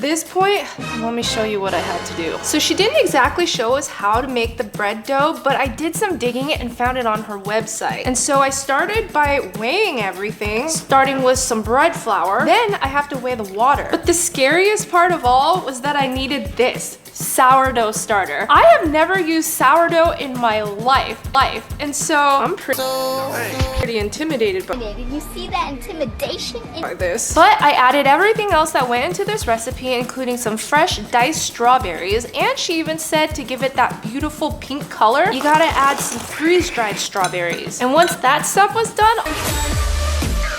this point, let me show you what I had to do. So she didn't exactly show us how to make the bread dough, but I did some digging and found it on her website. And so I started by weighing everything, starting with some bread flour. Then I have to weigh the water. But the scariest part of all was that I needed this sourdough starter. I have never used sourdough in my life. And so I'm pretty intimidated by Did you see that intimidation? this. But I added everything else that went into this recipe, including some fresh diced strawberries, and she even said to give it that beautiful pink color, you gotta add some freeze-dried strawberries. And once that stuff was done,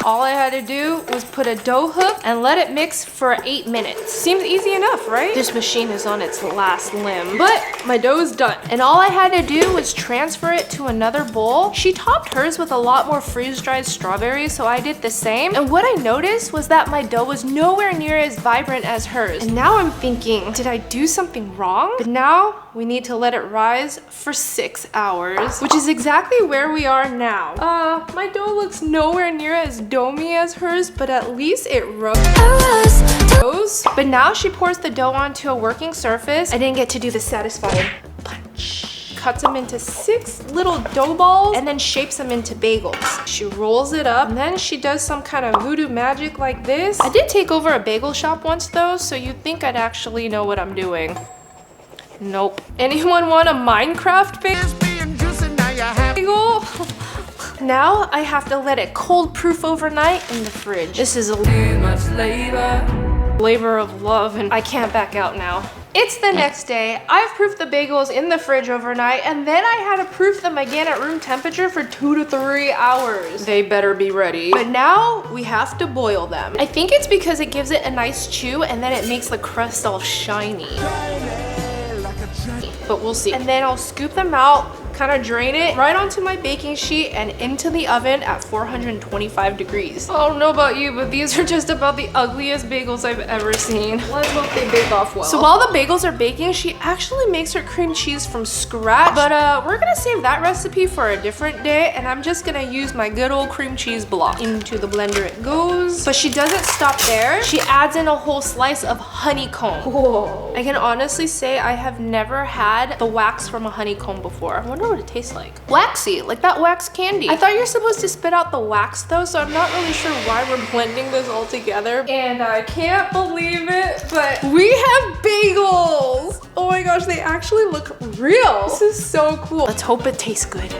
all I had to do was put a dough hook and let it mix for 8 minutes. Seems easy enough, right? This machine is on its last limb, but my dough is done. And all I had to do was transfer it to another bowl. She topped hers with a lot more freeze-dried strawberries, so I did the same. And what I noticed was that my dough was nowhere near as vibrant as hers. And now I'm thinking, did I do something wrong? But now we need to let it rise for 6 hours, which is exactly where we are now. My dough looks nowhere near as doughy as hers, but at least it rose. But now she pours the dough onto a working surface. I didn't get to do the satisfying punch. Cuts them into 6 little dough balls and then shapes them into bagels. She rolls it up and then she does some kind of voodoo magic like this. I did take over a bagel shop once though, so you'd think I'd actually know what I'm doing. Nope. Anyone want a Minecraft bagel? Now I have to let it cold proof overnight in the fridge. This is too much labor of love, and I can't back out now. It's the next day. I've proofed the bagels in the fridge overnight, and then I had to proof them again at room temperature for 2 to 3 hours. They better be ready. But now we have to boil them. I think it's because it gives it a nice chew, and then it makes the crust all shiny. But we'll see. And then I'll scoop them out, kind of drain it right onto my baking sheet and into the oven at 425 degrees. I don't know about you, but these are just about the ugliest bagels I've ever seen. Let's hope they bake off well. So while the bagels are baking, she actually makes her cream cheese from scratch. But we're gonna save that recipe for a different day, and I'm just gonna use my good old cream cheese block. Into the blender it goes. But she doesn't stop there. She adds in a whole slice of honeycomb. Whoa. I can honestly say I have never had the wax from a honeycomb before. I wonder what it tastes like. Waxy, like that wax candy. I thought you're supposed to spit out the wax though, so I'm not really sure why we're blending this all together. And I can't believe it, but we have bagels. Oh my gosh, they actually look real. This is so cool. Let's hope it tastes good.